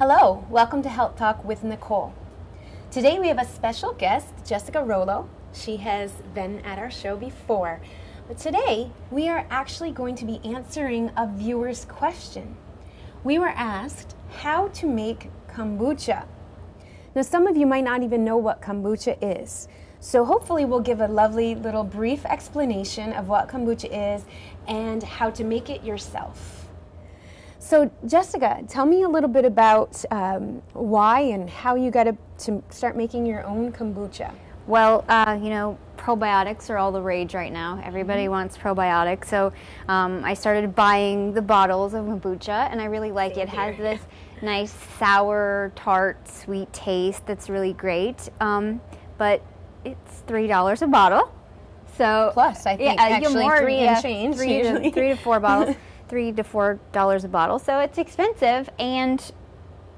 Hello, welcome to Health Talk with Nicole. Today we have a special guest, Jessica Rollo. She has been at our show before, but today we are actually going to be answering a viewer's question. We were asked how to make kombucha. Now some of you might not even know what kombucha is, so hopefully we'll give a lovely little brief explanation of what kombucha is and how to make it yourself. So Jessica, tell me a little bit about why and how you got to start making your own kombucha. Well, probiotics are all the rage right now. Everybody wants probiotics. So I started buying the bottles of kombucha, and I really like it. It has this nice sour, tart, sweet taste that's really great. But it's $3 a bottle. So plus, I think actually more, three and change. Three to four bottles. $3 to $4 a bottle, so it's expensive and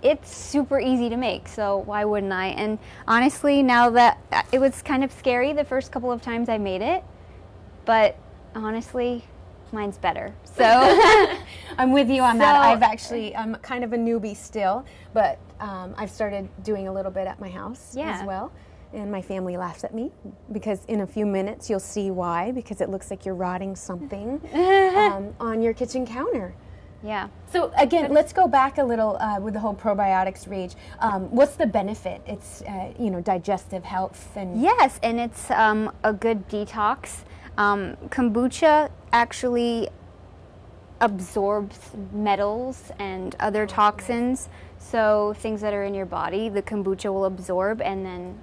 it's super easy to make, so why wouldn't I? And honestly, now that it was kind of scary the first couple of times I made it, but honestly, mine's better. So I'm with you on that. I'm kind of a newbie still, but I've started doing a little bit at my house as well. And my family laughs at me because in a few minutes you'll see why, because it looks like you're rotting something on your kitchen counter. Yeah. So again, let's go back a little with the whole probiotics rage. What's the benefit? It's digestive health and yes, and it's a good detox. Kombucha actually absorbs metals and other toxins, so things that are in your body, the kombucha will absorb and then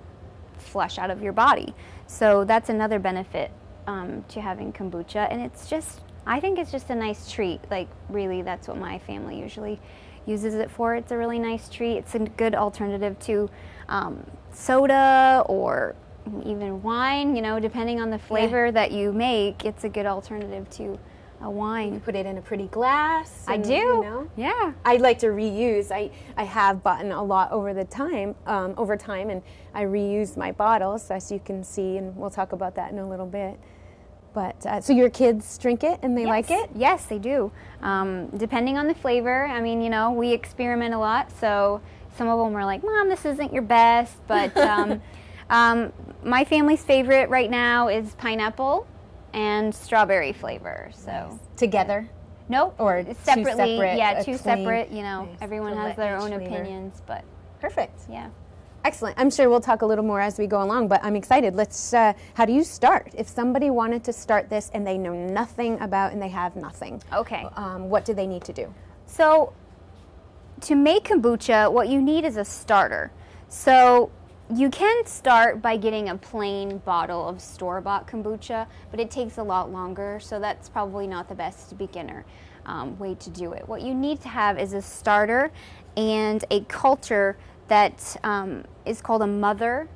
flush out of your body. So that's another benefit to having kombucha, and I think it's just a nice treat. Like really, that's what my family usually uses it for. It's a really nice treat. It's a good alternative to soda or even wine, depending on the flavor that you make, it's a good alternative to a wine. You put it in a pretty glass. I do. Yeah. I like to reuse. I have bought a lot over time, and I reuse my bottles, as you can see, and we'll talk about that in a little bit. But so your kids drink it and they like it? Yes, they do. Depending on the flavor. I mean, we experiment a lot, so some of them are like, "Mom, this isn't your best," but my family's favorite right now is pineapple and strawberry flavor. So nice. Together? Nope. Or separately? Two separate. Nice. Everyone has their own opinions, but perfect. Yeah. Excellent. I'm sure we'll talk a little more as we go along, but I'm excited. Let's. How do you start? If somebody wanted to start this and they know nothing about and they have nothing, okay. What do they need to do? So, to make kombucha, what you need is a starter. So. You can start by getting a plain bottle of store-bought kombucha, but it takes a lot longer, so that's probably not the best beginner way to do it. What you need to have is a starter and a culture that is called a mother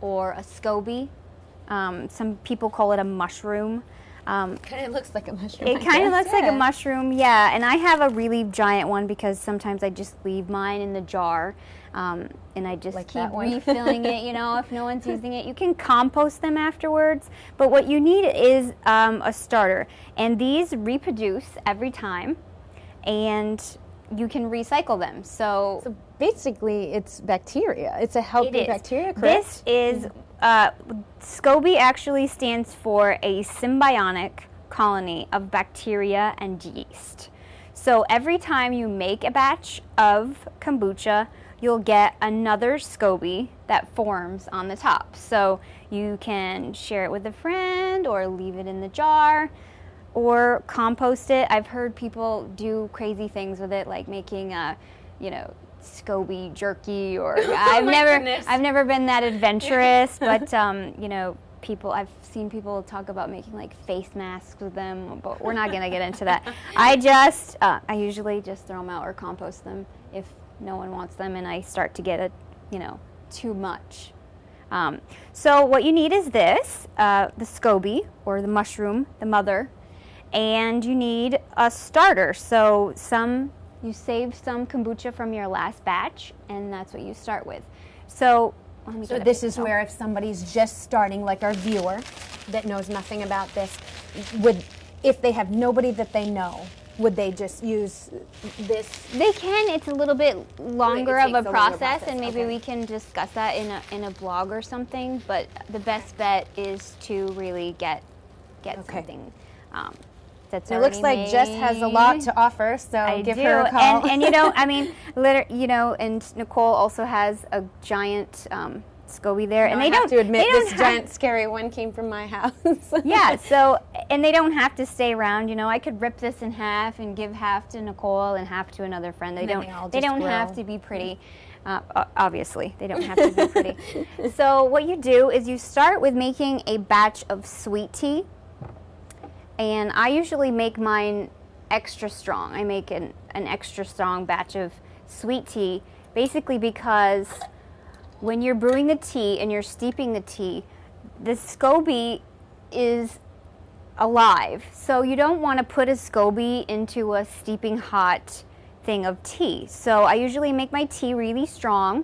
or a SCOBY. Some people call it a mushroom. Kind of looks like a mushroom. It kind of looks like a mushroom, yeah. And I have a really giant one because sometimes I just leave mine in the jar. And I just keep refilling it, if no one's using it. You can compost them afterwards, but what you need is a starter. And these reproduce every time, and you can recycle them. So basically, it's bacteria. It's a healthy bacteria, correct? This is, SCOBY actually stands for a symbiotic colony of bacteria and yeast. So every time you make a batch of kombucha, you'll get another SCOBY that forms on the top. So you can share it with a friend or leave it in the jar or compost it. I've heard people do crazy things with it, like making SCOBY jerky, or I've never been that adventurous, but I've seen people talk about making like face masks with them, but we're not gonna get into that. I usually just throw them out or compost them if no one wants them and I start to get too much. So what you need is this, the SCOBY or the mushroom, the mother, and you need a starter. So you save some kombucha from your last batch, and that's what you start with. So this is where if somebody's just starting, like our viewer that knows nothing about this, if they have nobody that they know, would they just use this? They can. It's a little bit longer of a process, and maybe okay. we can discuss that in a blog or something. But the best bet is to really get something that's It looks like made. Jess has a lot to offer, so I give do. her a call. And you know, I mean, and Nicole also has a giant SCOBY there, and I have to admit, this giant scary one came from my house. Yeah, so, and they don't have to stay around. You know, I could rip this in half and give half to Nicole and half to another friend. They don't have to be pretty. Obviously, they don't have to be pretty. So what you do is you start with making a batch of sweet tea, and I usually make mine extra strong. I make an extra strong batch of sweet tea, basically because when you're brewing the tea and you're steeping the tea, the SCOBY is alive. So you don't want to put a SCOBY into a steeping hot thing of tea. So I usually make my tea really strong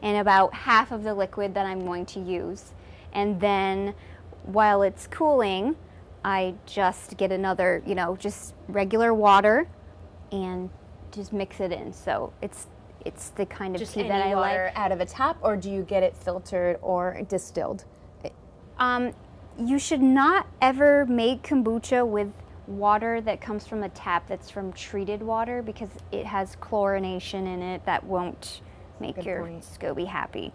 and about half of the liquid that I'm going to use. And then while it's cooling, I just get another, just regular water and just mix it in. So it's the kind of just tea that I like. Water out of a tap, or do you get it filtered or distilled? You should not ever make kombucha with water that comes from a tap that's from treated water, because it has chlorination in it that won't make your SCOBY happy.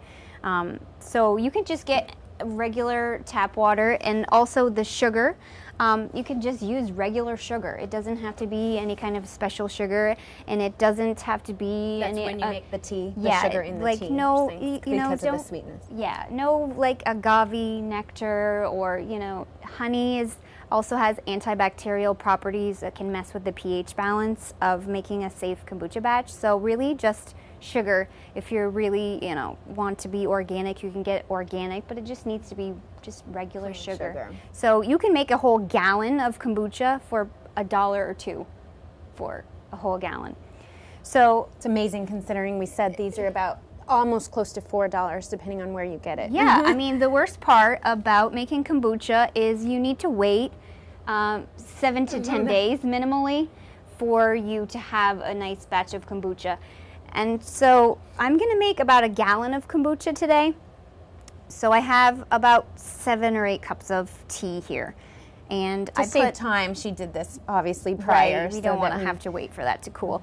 So you can just get regular tap water, and also the sugar. You can just use regular sugar. It doesn't have to be any kind of special sugar, and it doesn't have to be That's any. when you make the tea, yeah, the sugar in the like tea. no, because of the sweetness. Yeah, no, like agave nectar or honey also has antibacterial properties that can mess with the pH balance of making a safe kombucha batch. So really just sugar. If you're really, want to be organic, you can get organic, but it just needs to be just regular sugar. So you can make a whole gallon of kombucha for $1 or $2 for a whole gallon. So it's amazing considering we said these are about almost close to $4 depending on where you get it. Yeah, I mean, the worst part about making kombucha is you need to wait 7 to 10 days minimally for you to have a nice batch of kombucha. And so I'm going to make about a gallon of kombucha today. So I have about 7 or 8 cups of tea here. And to save time, she did this obviously prior. Right, we don't want to have to wait for that to cool.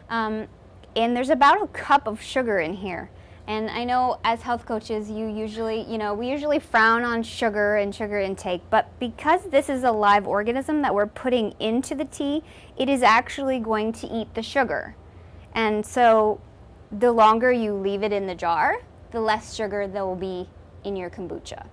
And there's about a cup of sugar in here. And I know as health coaches, you usually, we usually frown on sugar and sugar intake, but because this is a live organism that we're putting into the tea, it is actually going to eat the sugar. And so the longer you leave it in the jar, the less sugar there will be in your kombucha.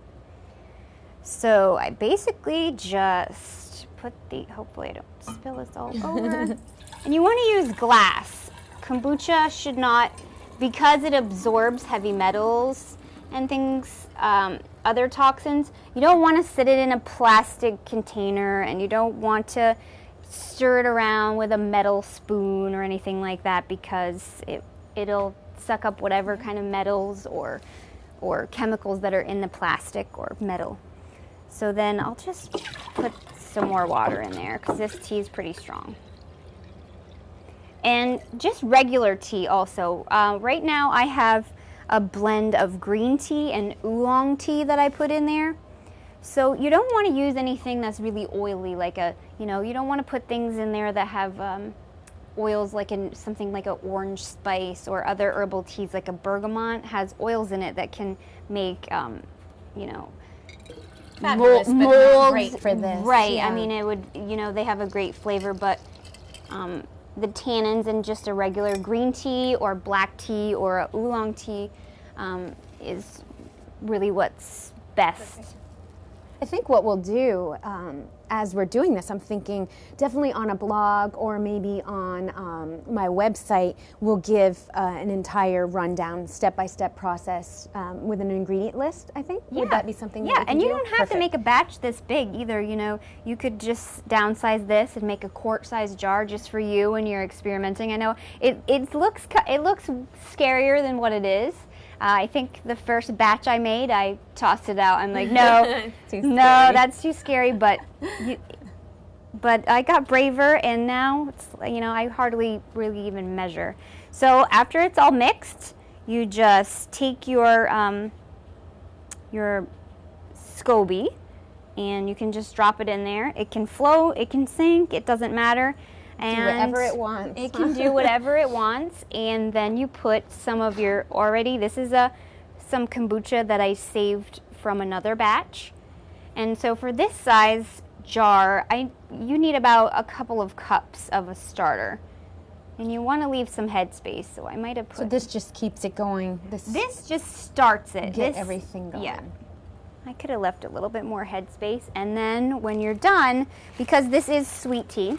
So I basically just put hopefully I don't spill this all over. And you want to use glass. Kombucha should not, because it absorbs heavy metals and things, other toxins, you don't want to sit it in a plastic container, and you don't want to stir it around with a metal spoon or anything like that, because it'll suck up whatever kind of metals or chemicals that are in the plastic or metal. So then I'll just put some more water in there, because this tea is pretty strong. And just regular tea also. Right now I have a blend of green tea and oolong tea that I put in there. So you don't want to use anything that's really oily, like you don't want to put things in there that have oils like something like an orange spice, or other herbal teas like a bergamot has oils in it that can make, Fabulous, but not great for this. Right, yeah. I mean, it would, they have a great flavor, but the tannins in just a regular green tea or black tea or a oolong tea is really what's best. I think what we'll do as we're doing this, I'm thinking definitely on a blog or maybe on my website, we'll give an entire rundown, step-by-step process with an ingredient list, I think. Yeah. Would that be something Yeah, that and you you don't have to make a batch this big either. You could just downsize this and make a quart-sized jar just for you when you're experimenting. I know it looks scarier than what it is. I think the first batch I made, I tossed it out. I'm like, no, no, that's too scary. But but I got braver, and now it's, you know, I hardly really even measure. So after it's all mixed, you just take your SCOBY, and you can just drop it in there. It can float, it can sink, it doesn't matter. And do whatever it wants. It can do whatever it wants, and then you put some of your this is some kombucha that I saved from another batch. And so for this size jar, you need about a couple of cups of a starter. And you want to leave some headspace, so I might have put... So this just keeps it going. This just starts it. Get everything going. Yeah. I could have left a little bit more headspace. And then when you're done, because this is sweet tea,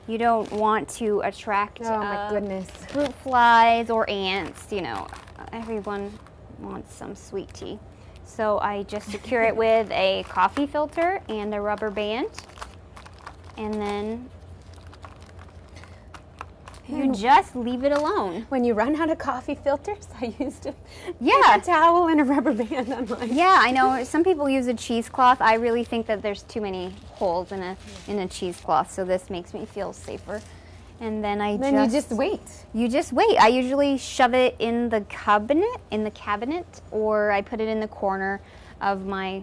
you don't want to attract my goodness, fruit flies or ants. You know, everyone wants some sweet tea. So I just secure it with a coffee filter and a rubber band. And then you just leave it alone. When you run out of coffee filters, I used a towel and a rubber band on mine. Yeah, I know. Some people use a cheesecloth. I really think that there's too many holes in a cheesecloth, so this makes me feel safer. And then you just wait. You just wait. I usually shove it in the cabinet, or I put it in the corner of my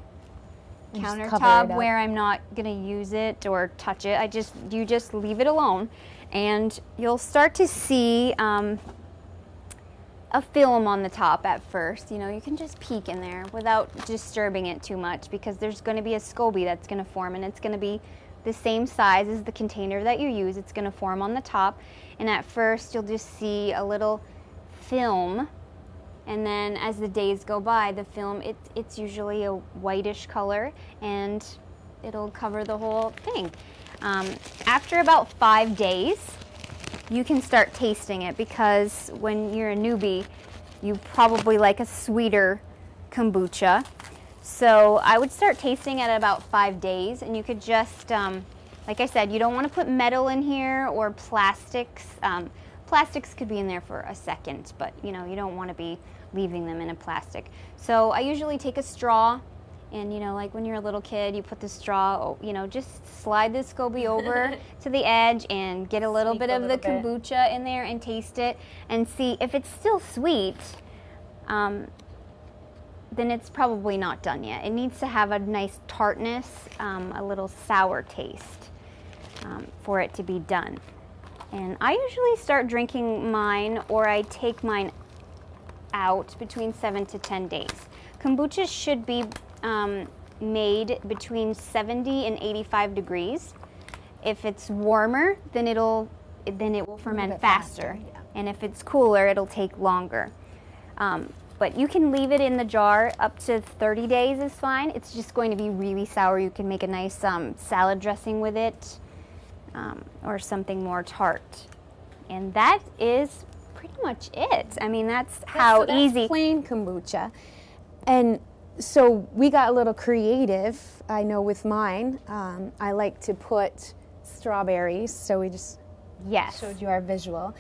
countertop where I'm not gonna use it or touch it. You just leave it alone. And you'll start to see a film on the top at first. You know, you can just peek in there without disturbing it too much, because there's going to be a SCOBY that's going to form, and it's going to be the same size as the container that you use. It's going to form on the top, and at first you'll just see a little film, and then as the days go by, the film, it's usually a whitish color, and it'll cover the whole thing. After about 5 days, you can start tasting it, because when you're a newbie, you probably like a sweeter kombucha. So I would start tasting at about 5 days, and you could just, like I said, you don't want to put metal in here or plastics. Plastics could be in there for a second, but you know, you don't want to be leaving them in a plastic. So I usually take a straw. And, you know, like when you're a little kid, you put the straw, you know, just slide the SCOBY over to the edge and get a little bit of the kombucha in there and taste it and see if it's still sweet, then it's probably not done yet. It needs to have a nice tartness, a little sour taste for it to be done. And I usually start drinking mine, or I take mine out between 7 to 10 days. Kombucha should be made between 70 and 85 degrees. If it's warmer, then it will ferment faster. Yeah. And if it's cooler, it'll take longer. But you can leave it in the jar up to 30 days is fine. It's just going to be really sour. You can make a nice salad dressing with it, or something more tart. And that is pretty much it. I mean, that's easy. Plain kombucha. And so we got a little creative. I know with mine, I like to put strawberries. So we just showed you our visual.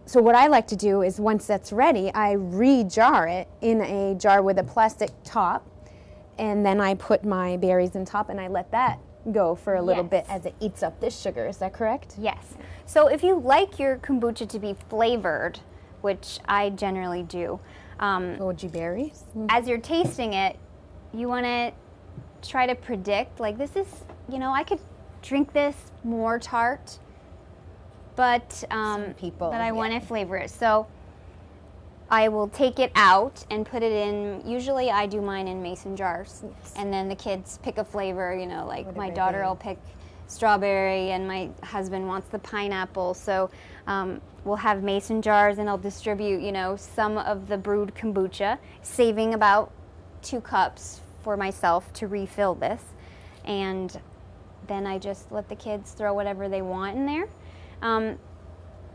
So what I like to do is, once that's ready, I re-jar it in a jar with a plastic top, and then I put my berries on top, and I let that go for a little bit as it eats up this sugar. Is that correct? Yes. So if you like your kombucha to be flavored, which I generally do, goji berries. As you're tasting it, you want to try to predict, like, this is, you know, I could drink this more tart, but I want to flavor it. So I will take it out and put it in, usually I do mine in mason jars. Yes. And then the kids pick a flavor, you know, like my daughter will pick strawberry and my husband wants the pineapple. So we'll have mason jars, and I'll distribute, you know, some of the brewed kombucha, saving about 2 cups for myself to refill this. And then I just let the kids throw whatever they want in there.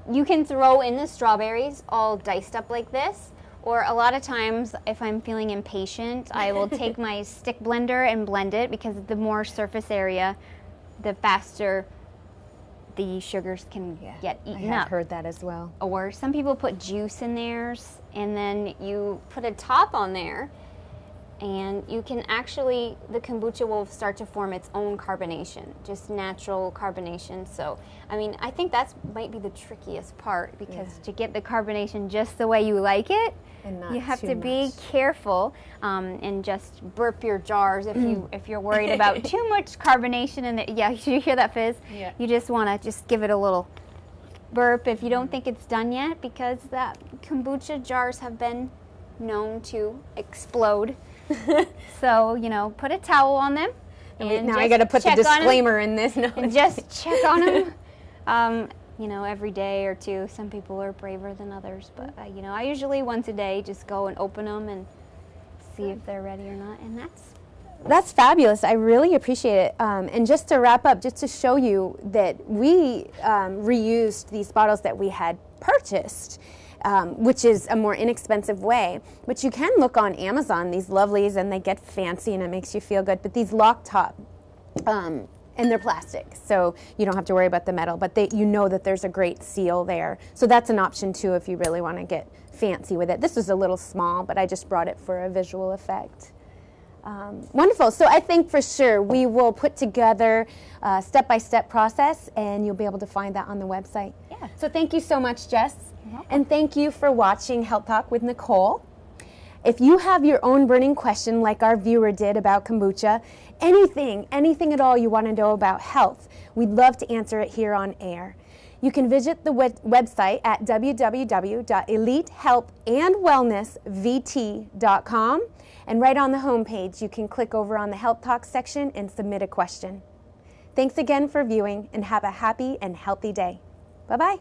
You can throw in the strawberries all diced up like this, or a lot of times if I'm feeling impatient, I will take my stick blender and blend it, because the more surface area, the faster the sugars can get eaten up. I've heard that as well. Or some people put juice in theirs, and then you put a top on there, And you can actually, the kombucha will start to form its own carbonation, just natural carbonation. So, I mean, I think that might be the trickiest part, because to get the carbonation just the way you like it, you have to be careful and just burp your jars if you're worried about too much carbonation in it. Yeah, you hear that fizz? Yeah. You just want to just give it a little burp if you don't think it's done yet, because that kombucha jars have been known to explode. So, you know, put a towel on them. And now I got to put the disclaimer in this. No. And just check on them, you know, every day or two. Some people are braver than others, but, you know, I usually once a day just go and open them and see if they're ready or not. And that's fabulous. I really appreciate it. And just to wrap up, just to show you that we reused these bottles that we had purchased, which is a more inexpensive way. But you can look on Amazon, these lovelies, and they get fancy and it makes you feel good. But these lock top, and they're plastic, so you don't have to worry about the metal, but you know that there's a great seal there. So that's an option too if you really want to get fancy with it. This was a little small, but I just brought it for a visual effect. Wonderful. So I think for sure we will put together a step-by-step process, and you'll be able to find that on the website. Yeah. So thank you so much, Jess. You're welcome. And thank you for watching Health Talk with Nicole. If you have your own burning question like our viewer did about kombucha, anything at all you want to know about health, we'd love to answer it here on air. You can visit the website at www.elitehealthandwellnessvt.com, and right on the homepage you can click over on the Health Talk section and submit a question. Thanks again for viewing, and have a happy and healthy day. Bye-bye.